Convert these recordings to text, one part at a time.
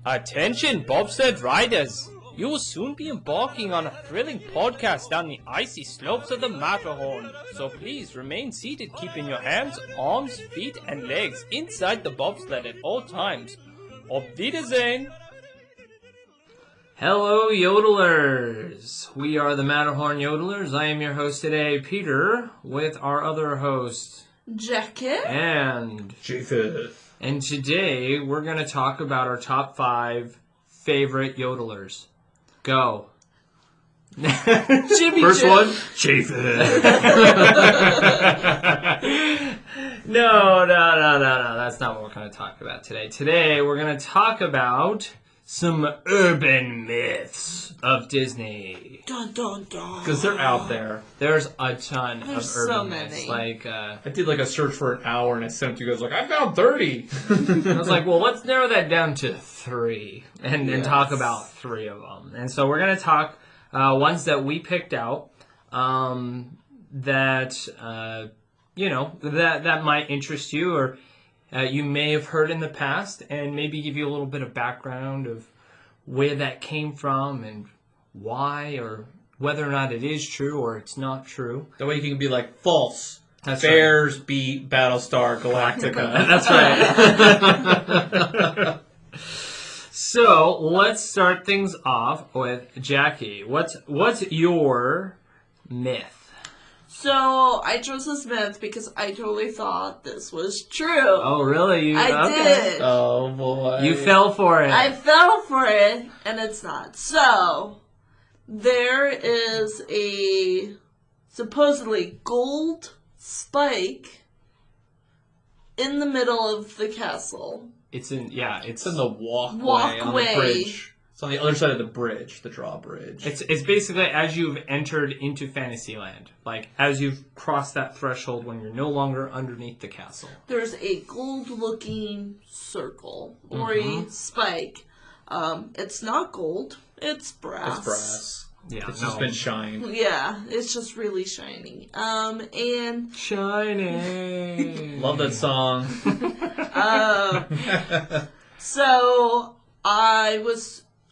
Attention bobsled riders! You will soon be embarking on a thrilling podcast down the icy slopes of the Matterhorn. So please remain seated, keeping your hands, arms, feet, and legs inside the bobsled at all times. Auf Wiedersehen! Hello, yodelers! We are the Matterhorn Yodelers. I am your host today, Peter, with our other host, Jackie, and Japheth. And today we're going to talk about our top 5 favorite yodelers. Go. Jimmy First Jim. one, Japheth. No. That's not what we're going to talk about today. Today we're going to talk about some urban myths of Disney. Dun dun dun. Because they're out there. There's a ton of There's urban so myths. many. I did like a search for an hour and I sent it to you guys like, I found 30. I was like, well, let's narrow that down to 3 and Yes. talk about 3 of them. And so we're going to talk ones that we picked out that might interest you or you may have heard in the past, and maybe give you a little bit of background of where that came from and why, or whether or not it is true or it's not true. That way you can be like, false. That's Bears beat Battlestar Galactica. That's right. So let's start things off with Jackie. What's your myth? So I chose this myth because I totally thought this was true. Oh, really? I did. Oh, boy. You fell for it. I fell for it, and it's not. So there is a supposedly gold spike in the middle of the castle. It's in the walkway on Walkway. the bridge. It's on the other side of the bridge, the drawbridge. It's basically as you've entered into Fantasyland, like as you've crossed that threshold when you're no longer underneath the castle. There's a gold-looking circle or a spike. It's not gold. It's brass. It's brass. Yeah, It's just been shined. Yeah, it's just really shiny. And shining. Love that song. so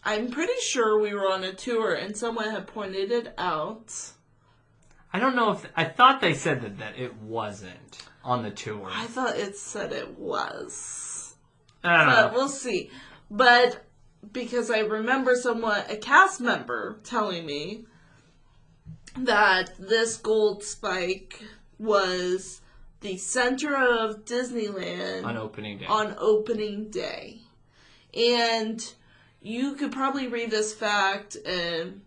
I'm pretty sure we were on a tour and someone had pointed it out. I don't know if I thought they said that it wasn't on the tour. I thought it said it was. I don't But know. we'll see. But because I remember a cast member telling me that this gold spike was the center of Disneyland On opening day. on opening day. And you could probably read this fact in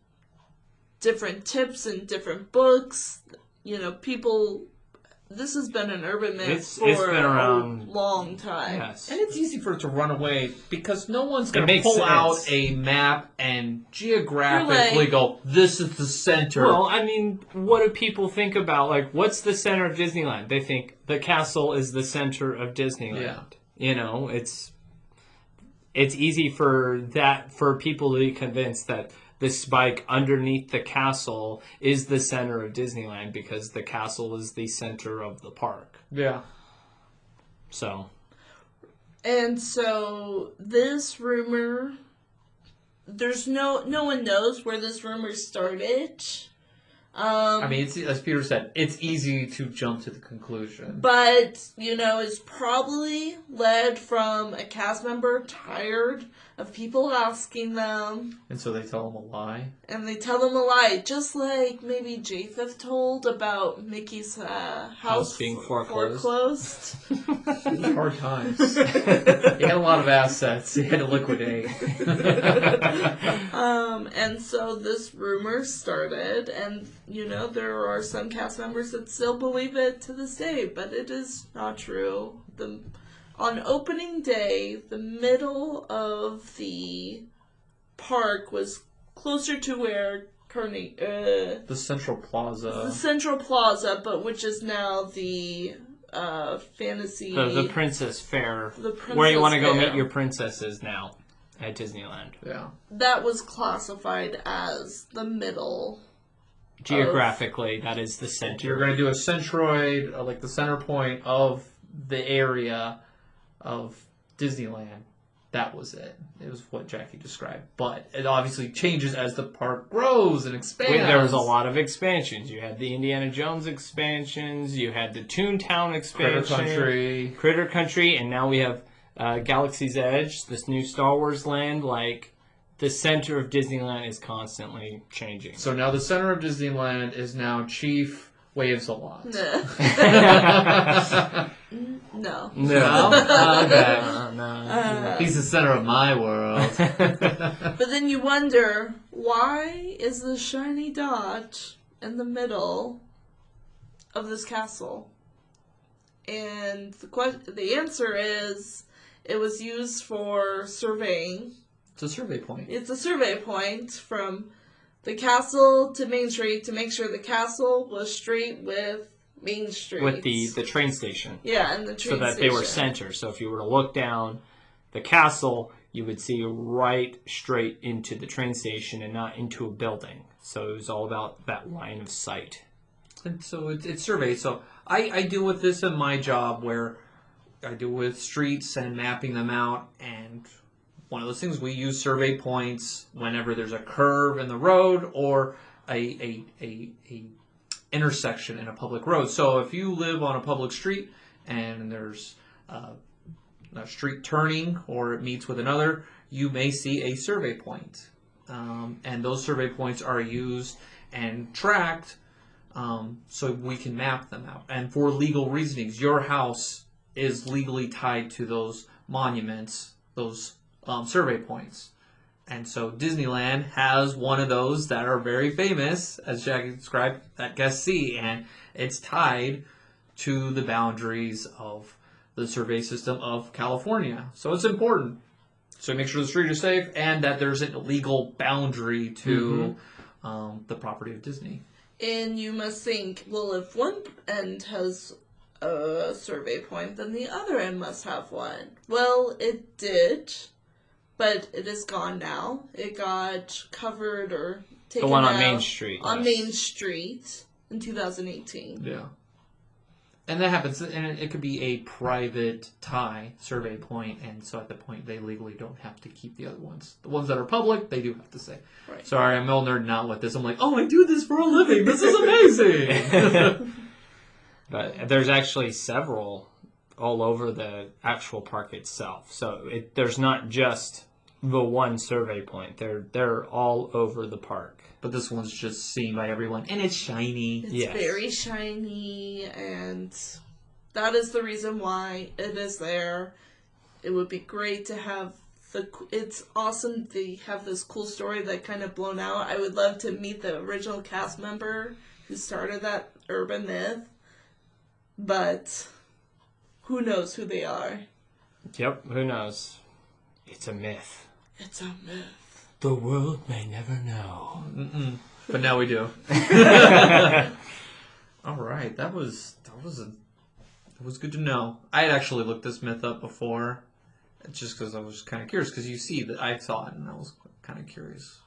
different tips and different books. You know, this has been an urban myth It's for been around- a long time. Yes. And it's easy for it to run away because no one's going It to makes pull sense. out a map and geographically You're like- go, this is the center. Well, I mean, what do people think about? Like, what's the center of Disneyland? They think the castle is the center of Disneyland. Yeah. You know, it's easy for people to be convinced that the spike underneath the castle is the center of Disneyland because the castle is the center of the park. Yeah. So, And so this rumor, there's no one knows where this rumor started. I mean, it's, as Peter said, it's easy to jump to the conclusion. But, it's probably led from a cast member tired of people asking them, And so they tell him a lie. and they tell them a lie, just like maybe Japheth told about Mickey's house being foreclosed. foreclosed. Hard times. He had a lot of assets. He had to liquidate. And so this rumor started, and there are some cast members that still believe it to this day, but it is not true. On opening day, the middle of the park was closer to where The Central the Plaza. Central Plaza, but which is now the fantasy. the Princess Fair, The Princess where you want to go Fair. meet your princesses now at Disneyland. Yeah. That was classified as the middle. Geographically, that is the center. You're going to do a centroid, like the center point of the area of Disneyland. that was it. It was what Jackie described. But it obviously changes as the park grows and expands. There was a lot of expansions. You had the Indiana Jones expansions. You had the Toontown expansion. Critter Country. And now we have Galaxy's Edge, this new Star Wars land. Like, the center of Disneyland is constantly changing. So now the center of Disneyland is now Chief Waves a Lot. No. Okay. No. He's the center of my world. But then you wonder, why is the shiny dot in the middle of this castle? And the answer is, it was used for surveying. It's a survey point. It's a survey point from the castle to Main Street to make sure the castle was straight with Main Street. With the train station. Yeah, and the train so that station. they were center. So if you were to look down the castle, you would see right straight into the train station and not into a building. So it was all about that line of sight. And so it's survey. So I deal with this in my job where I deal with streets and mapping them out. And one of those things, we use survey points whenever there's a curve in the road or a intersection in a public road. So if you live on a public street and there's a street turning or it meets with another, you may see a survey point. And those survey points are used and tracked so we can map them out. And for legal reasonings, your house is legally tied to those monuments, those survey points. And so Disneyland has one of those that are very famous, as Jackie described, at Guest C, and it's tied to the boundaries of the survey system of California. So it's important. So make sure the street is safe and that there's a legal boundary to the property of Disney. And you must think, well, if one end has a survey point, then the other end must have one. Well, it did. But it is gone now. It got covered or taken The one on out Main Street. on yes. Main Street in 2018. Yeah. And that happens, and it could be a private tie survey point, and so at the point they legally don't have to keep the other ones. The ones that are public, they do have to say. Right. Sorry, I'm all nerding out with this. I'm like, oh, I do this for a living. This is amazing. But there's actually several all over the actual park itself. So there's not just the one survey point. They're all over the park. But this one's just seen by everyone, and it's shiny. It's Yes. very shiny, and that is the reason why it is there. It would be great to have it's awesome to have this cool story that kind of blown out. I would love to meet the original cast member who started that urban myth, but who knows who they are? Yep, who knows? It's a myth. It's a myth. The world may never know. But now we do. All right, that was good to know. I had actually looked this myth up before, just because I was kind of curious. Because you see that I saw it, and I was kind of curious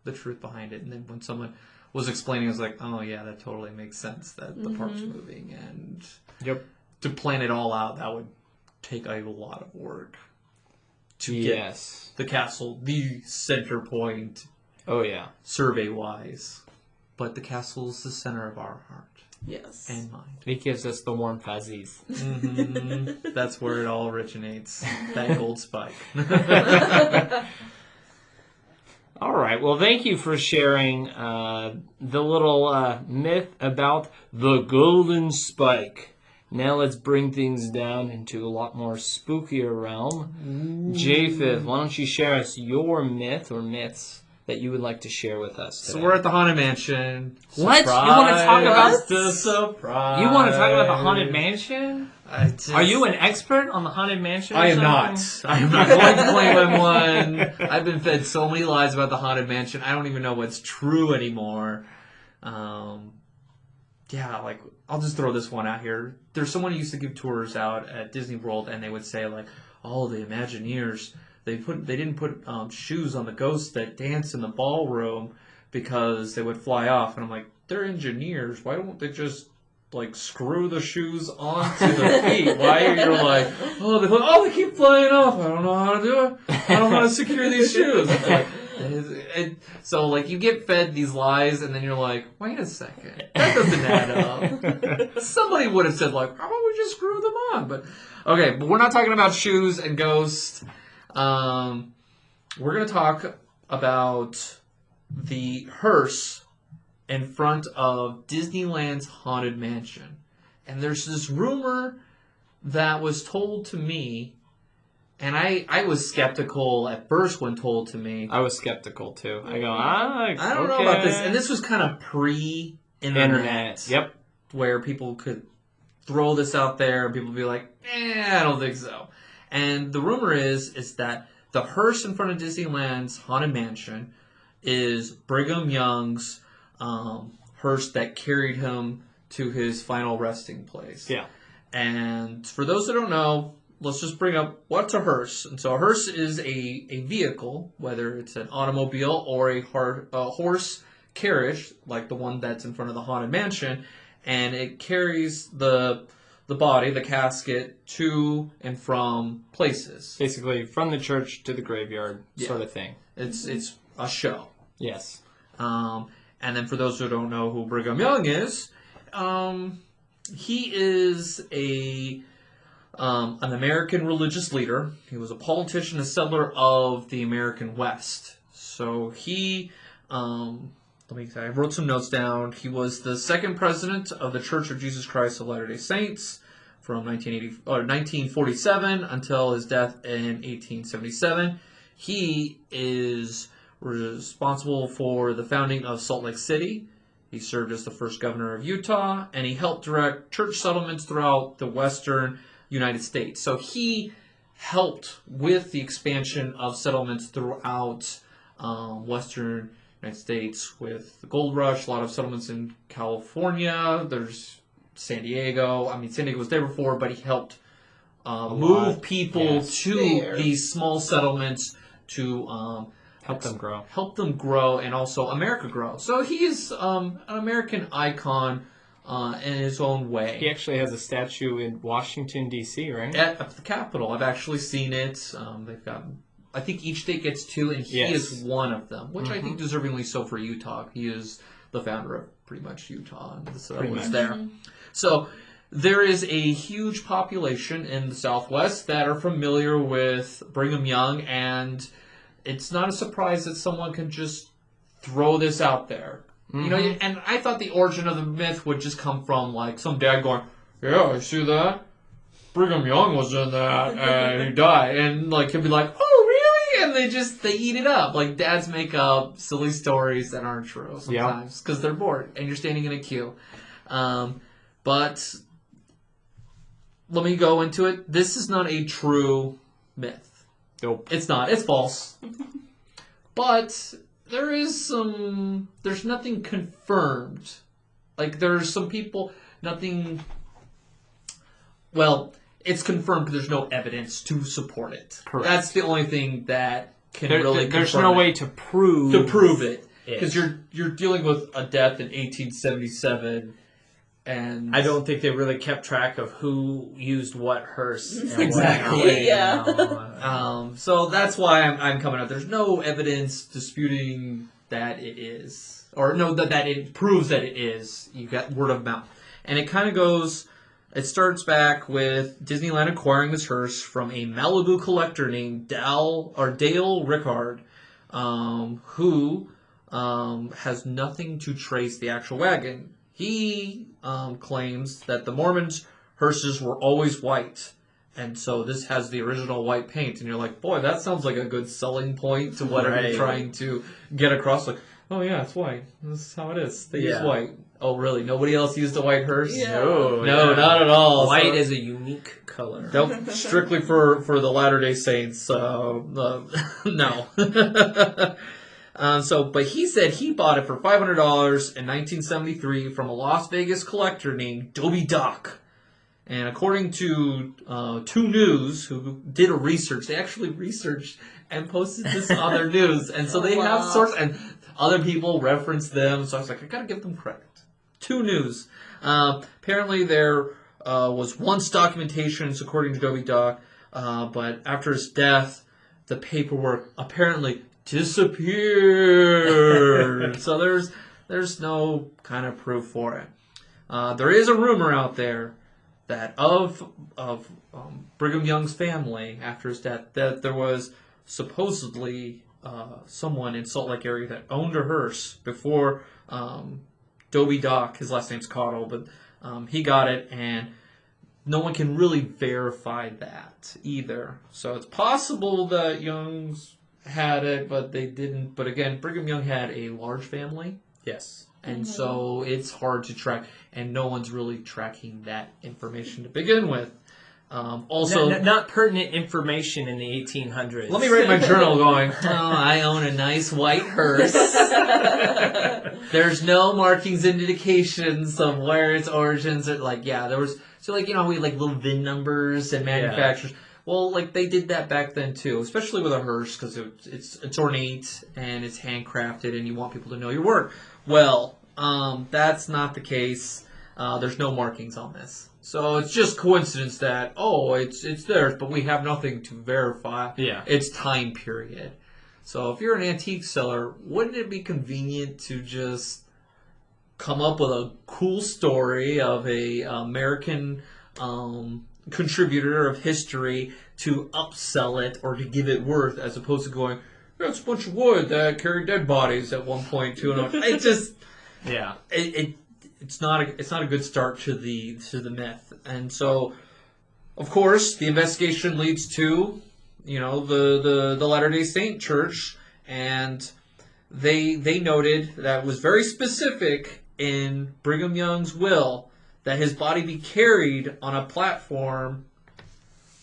the truth behind it. And then when someone was explaining, I was like, oh yeah, that totally makes sense. That the park's moving, and Yep. to plan it all out, that would take a lot of work. To Yes. get the castle, the center point, Oh yeah. survey-wise. But the castle's the center of our heart Yes. and mind. It gives us the warm fuzzies. That's where it all originates. That gold spike. All right. Well, thank you for sharing the little myth about the golden spike. Now let's bring things down into a lot more spookier realm. Japheth, why don't you share us your myth or myths that you would like to share with us today? So we're at the Haunted Mansion. What? You want to talk about the surprise? You want to talk about the Haunted Mansion? Are Are you an expert on the Haunted Mansion? or I am something? not. I am not going to claim I'm one. I've been fed so many lies about the Haunted Mansion. I don't even know what's true anymore. Yeah, like, I'll just throw this one out here. There's someone who used to give tours out at Disney World, and they would say, like, oh, the Imagineers, they didn't put shoes on the ghosts that dance in the ballroom because they would fly off. And I'm like, they're engineers. Why don't they just, like, screw the shoes onto the feet? Why are you like, they keep flying off. I don't know how to do it. I don't want to secure these shoes. So, like, you get fed these lies, and then you're like, wait a second. That doesn't add up. Somebody would have said, like, how about we just screw them on? But, okay, but we're not talking about shoes and ghosts. We're going to talk about the hearse in front of Disneyland's Haunted Mansion. And there's this rumor that was told to me, and I was skeptical at first when told to me. I was skeptical too. I go, I don't know about this. And this was kind of pre-internet. Yep. Where people could throw this out there and people would be like, I don't think so. And the rumor is that the hearse in front of Disneyland's Haunted Mansion is Brigham Young's hearse that carried him to his final resting place. Yeah. And for those that don't know, let's just bring up what's a hearse. And so a hearse is a vehicle, whether it's an automobile or a horse carriage, like the one that's in front of the Haunted Mansion, and it carries the body, the casket, to and from places. Basically, from the church to the graveyard, sort of thing. It's a show. Yes. And then for those who don't know who Brigham Young is, he is an American religious leader. He was a politician, a settler of the American West. So he, I wrote some notes down. He was the second president of the Church of Jesus Christ of Latter-day Saints from 1947 until his death in 1877. He is responsible for the founding of Salt Lake City. He served as the first governor of Utah, and he helped direct church settlements throughout the western United States. So he helped with the expansion of settlements throughout western United States with the gold rush, a lot of settlements in California. There's San Diego. I mean, San Diego was there before, but he helped move people to these small settlements to help them grow, and also America grow. So he's an American icon in his own way. He actually has a statue in Washington, D.C., right? At the Capitol. I've actually seen it. They've got, I think each state gets two, and he is one of them, which I think deservingly so for Utah. He is the founder of pretty much Utah, and so it was there. So there is a huge population in the Southwest that are familiar with Brigham Young, and it's not a surprise that someone can just throw this out there. You know, and I thought the origin of the myth would just come from, like, some dad going, yeah, I see that. Brigham Young was in that, and he died. And, like, he'll be like, oh, really? And they eat it up. Like, dads make up silly stories that aren't true sometimes because they're bored and you're standing in a queue. But let me go into it. This is not a true myth. Nope. It's not. It's false. But there's nothing confirmed. Like, there's some people, it's confirmed, but there's no evidence to support it. Correct. That's the only thing that can really confirm there's no way to prove it. Because you're dealing with a death in 1877. And I don't think they really kept track of who used what hearse. And exactly. Yeah. So that's why I'm coming out. There's no evidence disputing that it is, or no, that it proves that it is. You got word of mouth, and it kind of goes. It starts back with Disneyland acquiring this hearse from a Malibu collector named Dale Rickard, who has nothing to trace the actual wagon. He claims that the Mormons' hearses were always white, and so this has the original white paint. And you're like, boy, that sounds like a good selling point to whatever you're trying to get across. Like, oh yeah, it's white. This is how it is. They use white. Oh really? Nobody else used a white hearse? Yeah. No, not at all. White is a unique color. Nope, strictly for the Latter-day Saints. No. But he said he bought it for $500 in 1973 from a Las Vegas collector named Dobie Doc. And according to 2 News, who did a research, they actually researched and posted this on their news. And so they have sources, and other people reference them. So I was like, I gotta give them credit. 2 News. Apparently there was once documentation, according to Dobie Doc, but after his death, the paperwork apparently disappeared. So there's no kind of proof for it. There is a rumor out there that of Brigham Young's family after his death, that there was supposedly someone in Salt Lake area that owned a hearse before Dobie Doc, his last name's Cottle, but he got it, and no one can really verify that either. So it's possible that Youngs had it, but they didn't. But again, Brigham Young had a large family, Yes. and so it's hard to track, and no one's really tracking that information to begin with. Also, Not pertinent information in the 1800s. let me write my journal going, oh, I own a nice white hearse. There's no markings, indications of where its origins are. Like, yeah, there was, so like, you know, we had like little VIN numbers and manufacturers. Well, like they did that back then too, especially with a hearse, because it's ornate and it's handcrafted and you want people to know your work. Well, that's not the case. There's no markings on this. So it's just coincidence that, oh, it's theirs, but we have nothing to verify its time period. So if you're an antique seller, wouldn't it be convenient to just come up with a cool story of a American contributor of history to upsell it or to give it worth, as opposed to going, yeah, it's a bunch of wood that carried dead bodies at one point too. And it just, it's not a good start to the myth. And so, of course, the investigation leads to, you know, the Latter-day Saint Church, and they noted that it was very specific in Brigham Young's will that his body be carried on a platform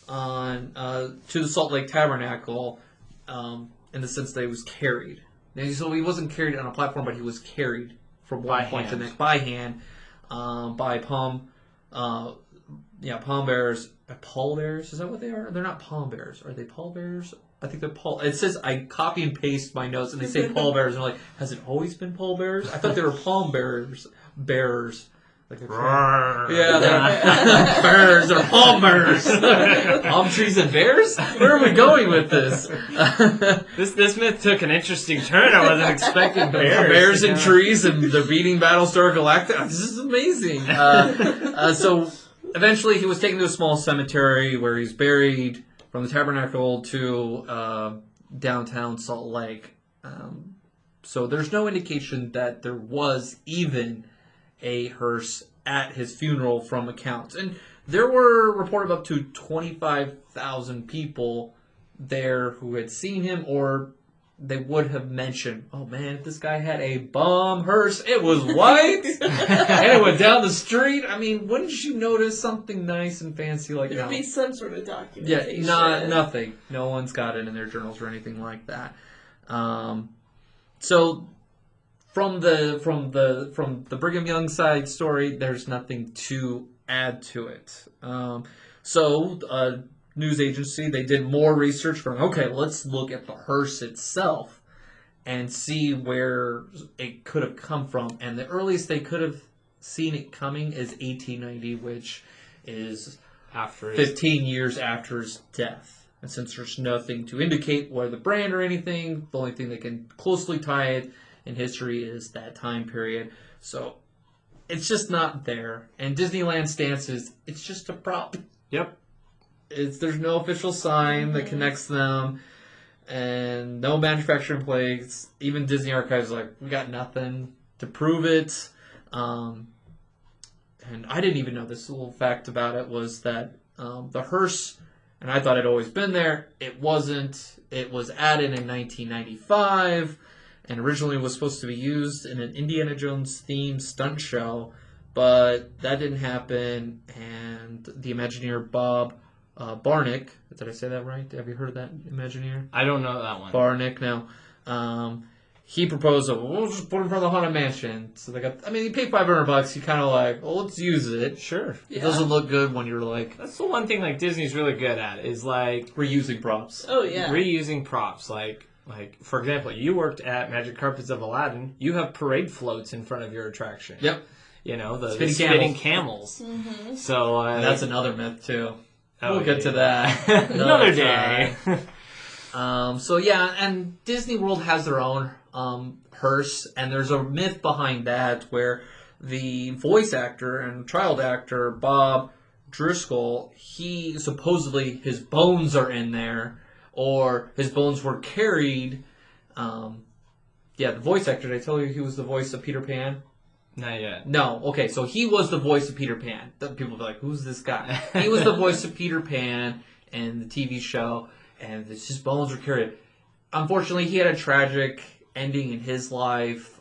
on to the Salt Lake Tabernacle, in the sense that he was carried. So he wasn't carried on a platform, but he was carried from one point to the next by hand, by palm bearers. Pall bearers? Is that what they are? They're not palm bearers. Are they pall bearers? I think they're pall. It says I copy and paste my notes, and they say pall bearers. And I'm like, has it always been pall bearers? I thought they were palm bearers. Like they're bears or palm bears. Palm trees and bears? Where are we going with this? This myth took an interesting turn. I wasn't expecting bears. Bears and trees and the beating Battlestar Galactica. This is amazing. So eventually he was taken to a small cemetery where he's buried from the tabernacle to downtown Salt Lake. So there's no indication that there was even a hearse at his funeral from accounts. And there were reported up to 25,000 people there who had seen him, or they would have mentioned, oh man, if this guy had a bomb hearse, it was white, and it went down the street. I mean, wouldn't you notice something nice and fancy like that? There'd be some sort of documentation. Yeah, nothing. No one's got it in their journals or anything like that. So from the Brigham Young side story, there's nothing to add to it. So a news agency, they did more research going, okay, let's look at the hearse itself and see where it could have come from. And the earliest they could have seen it coming is 1890, which is 15 years after his death. And since there's nothing to indicate where the brand or anything, the only thing that can closely tie it in history is that time period. So it's just not there. And Disneyland stance is, it's just a prop. Yep. There's no official sign that connects them, and no manufacturing plates. Even Disney Archives is like, we got nothing to prove it. And I didn't even know this little fact about it was that the hearse, and I thought it had always been there. It wasn't. It was added in 1995. And originally was supposed to be used in an Indiana Jones themed stunt show, but that didn't happen. And the Imagineer Bob Barnick, did I say that right? Have you heard of that Imagineer? I don't know that one. Barnick, no. He proposed, we'll just put it in front of the Haunted Mansion. So they got, I mean, you pay $500, you kind of like, well, let's use it. Sure. It doesn't look good when you're like, That's the one thing like Disney's really good at is like reusing props. Oh, yeah. reusing props. Like, for example, you worked at Magic Carpets of Aladdin. You have parade floats in front of your attraction. Yep. You know, the Spinning spinning camels. Mm-hmm. So That's another myth, too. Oh, We'll get to yeah. that Another day. So yeah, and Disney World has their own hearse, and there's a myth behind that where the voice actor and child actor Bob Driscoll, he supposedly his bones are in there, or his bones were carried. The voice actor. Did I tell you he was the voice of Peter Pan? Not yet. No. Okay, so he was the voice of Peter Pan. People be like, "Who's this guy?" He was the voice of Peter Pan in the TV show, and his bones were carried. Unfortunately, he had a tragic ending in his life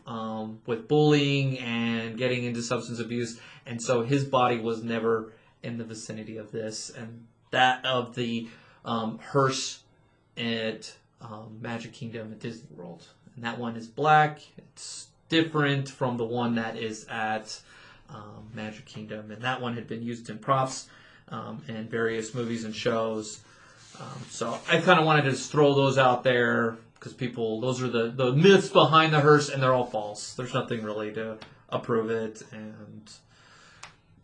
with bullying and getting into substance abuse, and so his body was never in the vicinity of this and that of the hearse at Magic Kingdom at Disney World. And that one is black. It's different from the one that is at Magic Kingdom, and that one had been used in props in various movies and shows. So I kind of wanted to just throw those out there because those are the myths behind the hearse, and they're all false. There's nothing really to approve it, and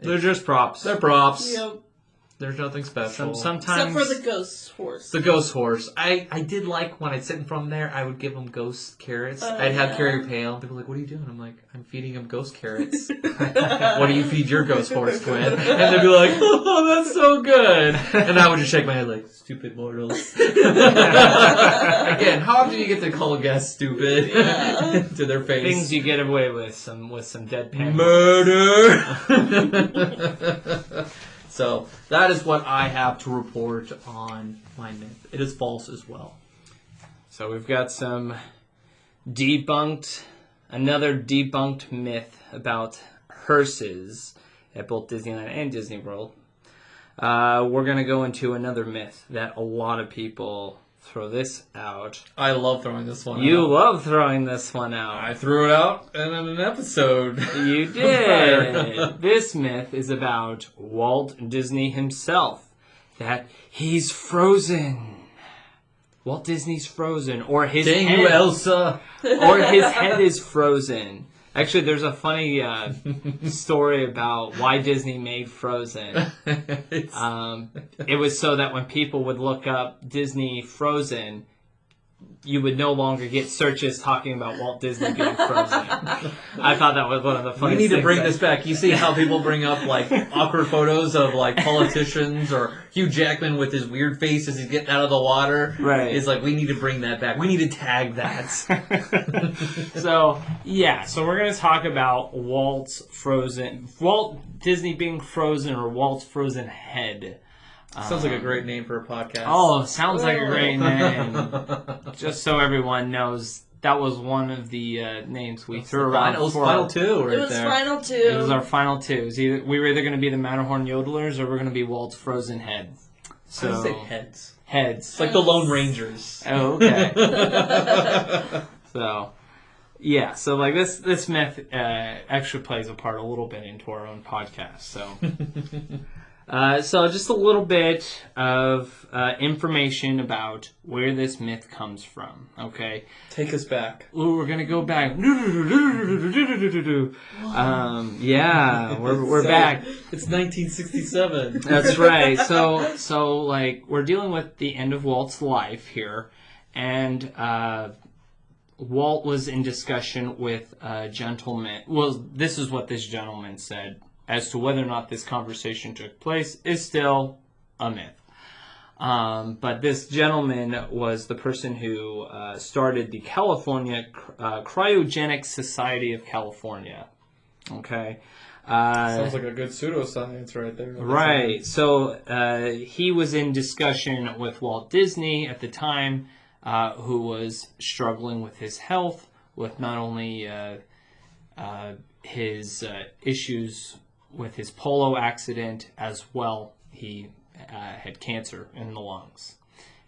They're just props. they're props. Yep. There's nothing special. Sometimes Except for the ghost horse. The ghost horse. I did like when I'd sit in front of there, I would give him ghost carrots. Oh, I'd have yeah. Carrie Pale, and people were like, "What are you doing?" I'm like, "I'm feeding him ghost carrots." "What do you feed your ghost horse, Twin?" And they'd be like, "Oh, that's so good." And I would just shake my head like, "Stupid mortals." Again, how often do you get to call guests stupid to their face? things you get away with some deadpan. Murder. So that is what I have to report on my myth. It is false as well. So we've got another debunked myth about hearses at both Disneyland and Disney World. We're going to go into another myth that a lot of people throw this out. I love throwing this one You out. love throwing this one out. I threw it out in an episode. You did. This myth is about Walt Disney himself, that he's frozen. Walt Disney's frozen, or his Dang head, you, Elsa. or his head is frozen. Actually, there's a funny story about why Disney made Frozen. It was so that when people would look up Disney Frozen, you would no longer get searches talking about Walt Disney being frozen. I thought that was one of the We funniest need to things bring that- this back. You see how people bring up like awkward photos of like politicians or Hugh Jackman with his weird face as he's getting out of the water. Right. It's like we need to bring that back. We need to tag that. So we're going to talk about Walt Disney being frozen, or Walt's frozen head. Sounds like a great name for a podcast. Oh, sounds like a great name. Just so everyone knows, that was one of the names we threw around. It was for- final two right It was there. final two. It was our final two. We were either going to be the Matterhorn Yodelers, or we're going to be Walt's frozen head. I would say So heads. heads. It's like the Lone Rangers. Oh, okay. So, yeah. So, like, this myth actually plays a part a little bit into our own podcast. So, so just a little bit of information about where this myth comes from. Okay. Take us back. Ooh, we're gonna go back. Yeah, we're back. It's 1967. That's right. So like we're dealing with the end of Walt's life here, and Walt was in discussion with a gentleman. Well, this is what this gentleman said as to whether or not this conversation took place is still a myth. But this gentleman was the person who started the California Cryogenic Society of California. Okay. Sounds like a good pseudoscience right there. Right. So he was in discussion with Walt Disney at the time, who was struggling with his health, with not only his issues with his polo accident, as well he had cancer in the lungs.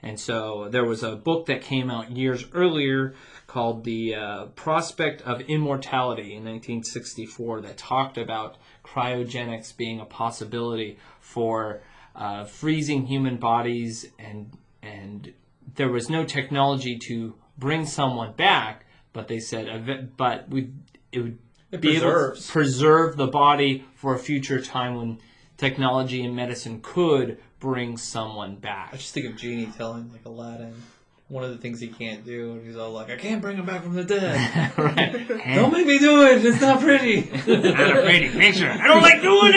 And so there was a book that came out years earlier called The Prospect of Immortality in 1964 that talked about cryogenics being a possibility for freezing human bodies, and there was no technology to bring someone back, but they said it would be able to preserve the body for a future time when technology and medicine could bring someone back. I just think of Genie telling like Aladdin, one of the things he can't do, and he's all like, I can't bring him back from the dead. Right. Don't make me do it. It's not pretty. Not a pretty picture. I don't like doing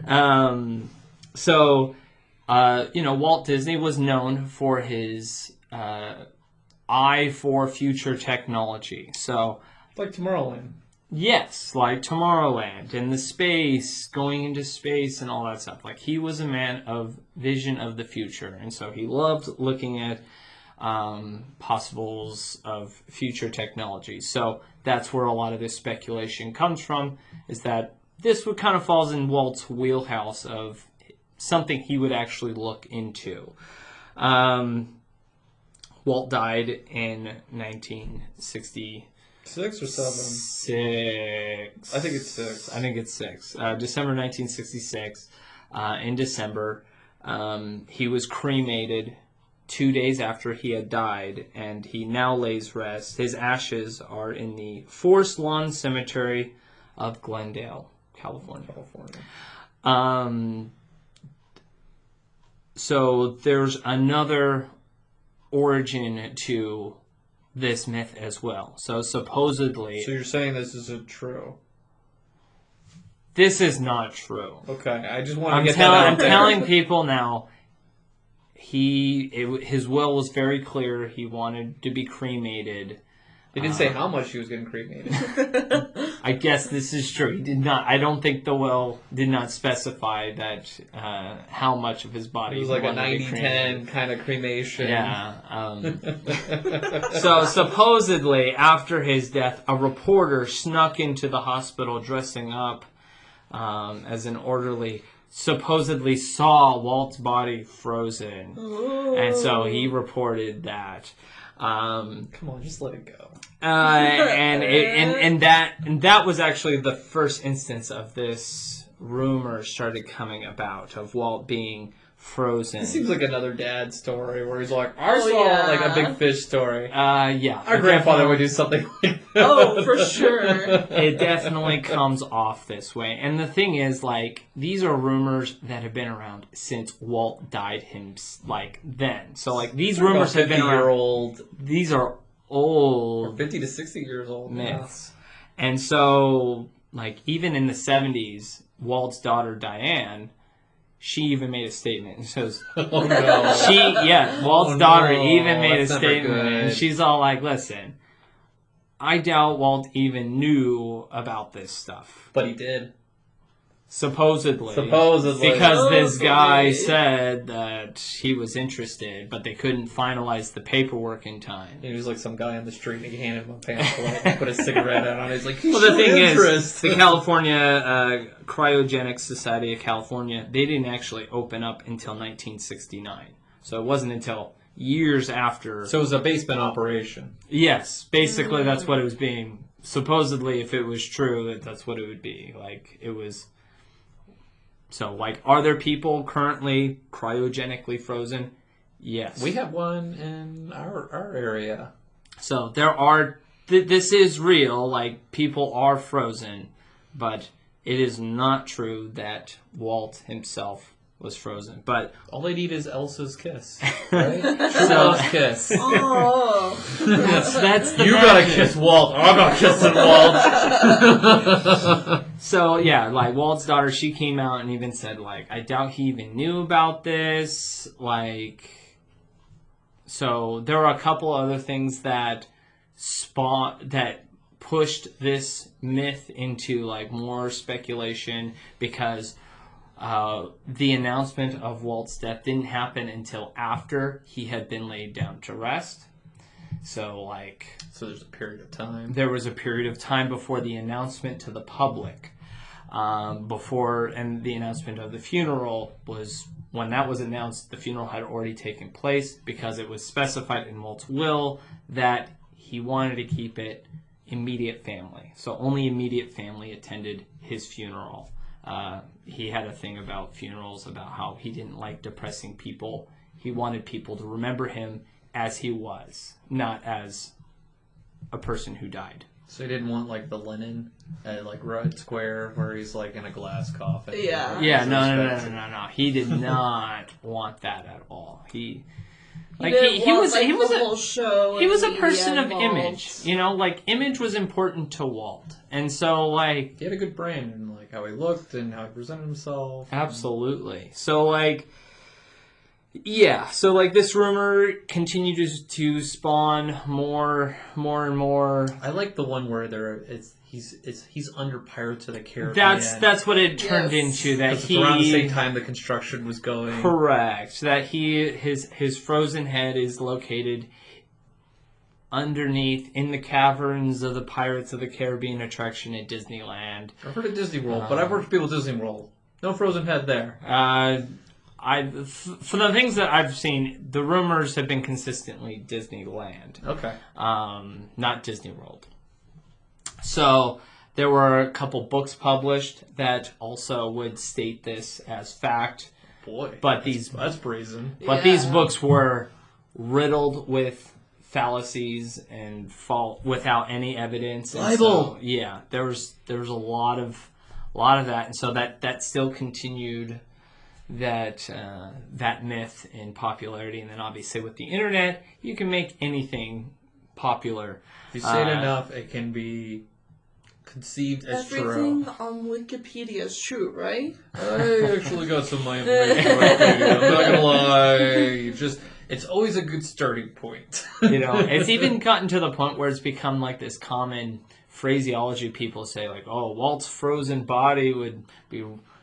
it. So, Walt Disney was known for his eye for future technology. So, Like Tomorrowland. yes, like Tomorrowland and the space, going into space and all that stuff. Like, he was a man of vision of the future. And so he loved looking at possibles of future technology. So that's where a lot of this speculation comes from, is that this would kind of falls in Walt's wheelhouse of something he would actually look into. Walt died in 1960. 6 or 7? 6. I think it's 6. I think it's 6. December 1966. In December, he was cremated 2 days after he had died, and he now lays rest. His ashes are in the Forest Lawn Cemetery of Glendale, California. So there's another origin to this myth as well. So supposedly, So you're saying this isn't true? this is not true. Okay, I just want to I'm get that out I'm there. telling people now. His will was very clear. He wanted to be cremated. He didn't say how much he was getting cremated. I guess this is true. He did not. I don't think the will did not specify that how much of his body. It was he like a wanted to be cremated. 90-10 kind of cremation. Yeah. So supposedly, after his death, a reporter snuck into the hospital dressing up as an orderly. Supposedly saw Walt's body frozen, and so he reported that. Come on, just let it go. And that was actually the first instance of this rumor started coming about of Walt being frozen. This seems like another dad story where he's like, I saw yeah. like a big fish story. Yeah. Our grandfather would do something like that. Oh, for sure. It definitely comes off this way. And the thing is, like, these are rumors that have been around since Walt died then. So, like, these rumors have been around. old, These are old 50 to 60 years old myths. And so, like, even in the 70s, Walt's daughter, Diane, she even made a statement. It says, Oh no. Walt's Oh, daughter no. even made a That's never statement. good. And she's all like, listen, I doubt Walt even knew about this stuff. But he did. Supposedly. Supposedly. Because this guy Supposedly. said that he was interested, but they couldn't finalize the paperwork in time. He was like some guy on the street and he handed him a pamphlet and put a cigarette out on it. He's like, Well, the thing interest. is, the California Cryogenic Society of California, they didn't actually open up until 1969. So it wasn't until years after. So it was a basement operation. Yes, basically that's what it was being. Supposedly, if it was true, that's what it would be. Like, it was. So, like, are there people currently cryogenically frozen? Yes. We have one in our area. So there are. This is real. Like, people are frozen, but it is not true that Walt himself was frozen. But All they need is Elsa's kiss. Right? True love's kiss. Oh. that's the You gotta magic. kiss Walt. I'm not kissing Walt. So yeah, like Walt's daughter, she came out and even said like, I doubt he even knew about this. Like, so there are a couple other things that pushed this myth into like more speculation because the announcement of Walt's death didn't happen until after he had been laid down to rest. So like. So there's a period of time. There was a period of time before the announcement to the public. And the announcement of the funeral was, when that was announced, the funeral had already taken place because it was specified in Walt's will that he wanted to keep it immediate family. So only immediate family attended his funeral. He had a thing about funerals, about how he didn't like depressing people. He wanted people to remember him as he was, not as a person who died. So he didn't want like the Lenin at like Red Square where he's like in a glass coffin. Yeah. Yeah, no. He did not want that at all. Like didn't he want, was like, he was the a whole show he and was a media person of involved. image, you know, like image was important to Walt, and so like He had a good brand and like how he looked and how he presented himself. absolutely. So like, yeah. So like this rumor continued to spawn more and more. I like the one where he's under Pirates of the Caribbean. That's what it turned Yes. into. That 'Cause it's around the he same time the construction was going. correct. That his frozen head is located underneath in the caverns of the Pirates of the Caribbean attraction at Disneyland. I've heard of Disney World, but I've worked with people at Disney World. No frozen head there. For the things that I've seen, the rumors have been consistently Disneyland, Okay. not Disney World. So there were a couple books published that also would state this as fact. Boy. But that's brazen. But these Yeah. books were riddled with fallacies and without any evidence. And Bible. so, yeah, there was a lot of that, and so that still continued that myth in popularity. And then obviously with the internet, you can make anything popular. If you say it enough, it can be conceived as Everything true. on Wikipedia is true, right? I actually got some of my information right here. I'm not gonna lie. It's always a good starting point. You know, it's even gotten to the point where it's become like this common phraseology. People say like, "Oh, Walt's frozen body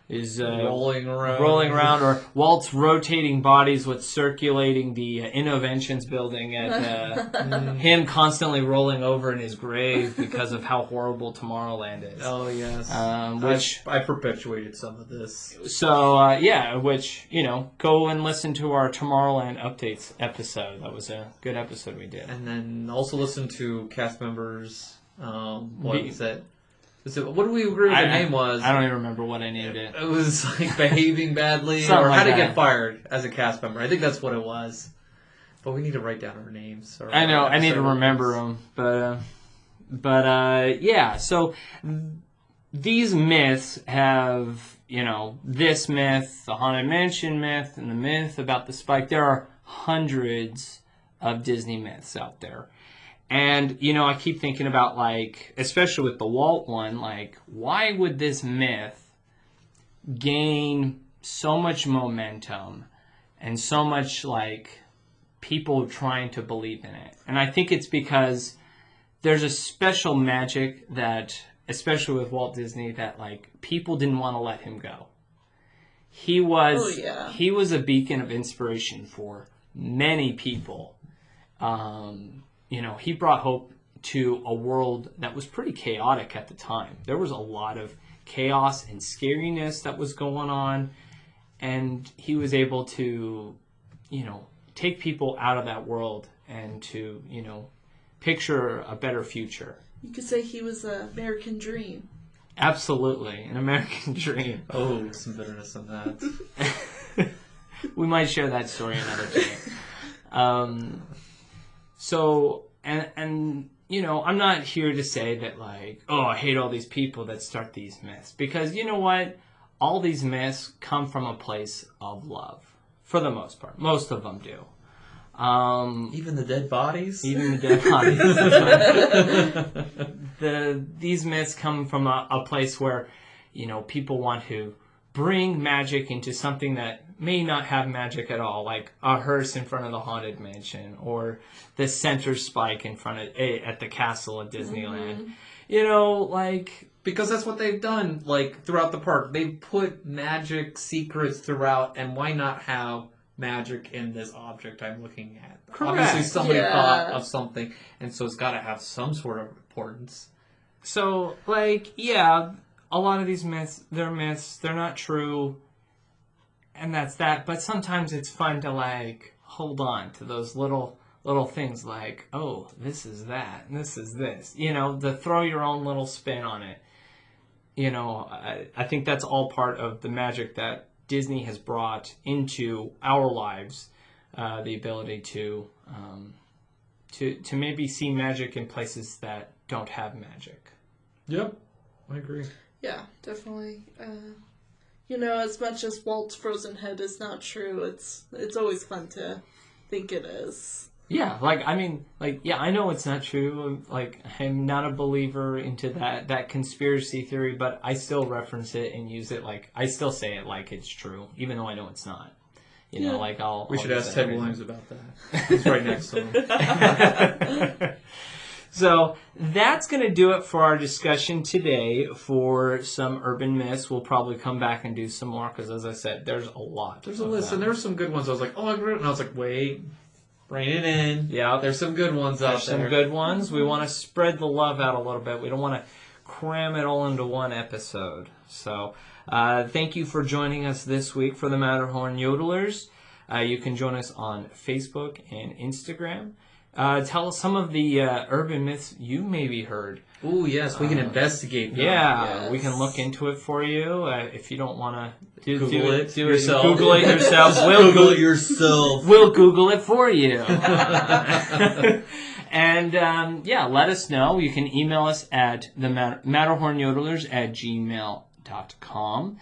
is rolling around," or Walt's rotating bodies with circulating the Innoventions building at him constantly rolling over in his grave because of how horrible Tomorrowland is. Oh yes. Which I perpetuated some of this. so which go and listen to our Tomorrowland updates episode. That was a good episode we did. And then also listen to cast members. What Be- was it? What do we agree with the name was? I don't even remember what I named it. It was like behaving badly Something or like how to that. get fired as a cast member. I think that's what it was. But we need to write down our names. Or I know. our I need to episode remember names. them, but yeah. So these myths have, this myth, the Haunted Mansion myth, and the myth about the spike. There are hundreds of Disney myths out there. And, I keep thinking about, like, especially with the Walt one, like, why would this myth gain so much momentum and so much, like, people trying to believe in it? And I think it's because there's a special magic that, especially with Walt Disney, that, like, people didn't want to let him go. He was a beacon of inspiration for many people. He brought hope to a world that was pretty chaotic at the time. There was a lot of chaos and scariness that was going on, and he was able to, take people out of that world and to, picture a better future. You could say he was an American dream. Absolutely, an American dream. Oh, some bitterness in that. We might share that story another day. So, and I'm not here to say that, like, oh, I hate all these people that start these myths. Because you know what? All these myths come from a place of love. For the most part. Most of them do. Even the dead bodies? Even the dead bodies. These myths come from a place where, people want to bring magic into something that may not have magic at all, like a hearse in front of the Haunted Mansion or the center spike in front of at the castle at Disneyland. Mm-hmm. Because that's what they've done, like, throughout the park. They've put magic secrets throughout, and why not have magic in this object I'm looking at? Correct. Obviously, somebody Yeah. thought of something, and so it's got to have some sort of importance. So, a lot of these myths, they're not true, and that's that. But sometimes it's fun to, like, hold on to those little things like, oh, this is that, and this is this. To throw your own little spin on it. I think that's all part of the magic that Disney has brought into our lives. The ability to maybe see magic in places that don't have magic. Yep, I agree. Yeah, definitely. As much as Walt's frozen head is not true, it's always fun to think it is. Yeah, I know it's not true. Like, I'm not a believer into that conspiracy theory, but I still reference it and use it like, I still say it like it's true, even though I know it's not. You know, like We should I'll ask use Ted it. Williams about that. He's right next to him. So that's going to do it for our discussion today for some urban myths. We'll probably come back and do some more because, as I said, there's a lot. There's a of list, them. and there's some good ones. I was like, oh, I agree. And I was like, wait, rein it in. Yeah. There's some good ones out There's there. some good ones. We want to spread the love out a little bit. We don't want to cram it all into one episode. So thank you for joining us this week for the Matterhorn Yodelers. You can join us on Facebook and Instagram. Tell us some of the urban myths you maybe heard. Ooh, yes, we can investigate them. Yeah, Yes. we can look into it for you. If you don't want to Google it do yourself. Google it yourself. Google it yourself. We'll Google it for you. And let us know. You can email us at the matterhornyodelers@gmail.com.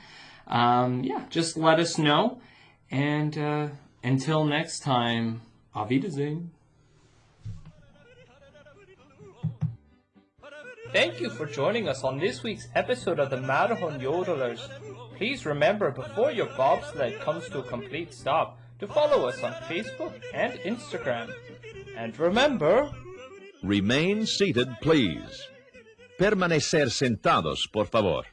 Just let us know. And until next time, auf Wiedersehen. Thank you for joining us on this week's episode of the Matterhorn Yodelers. Please remember, before your bobsled comes to a complete stop, to follow us on Facebook and Instagram. And remember... Remain seated, please. Permanecer sentados, por favor.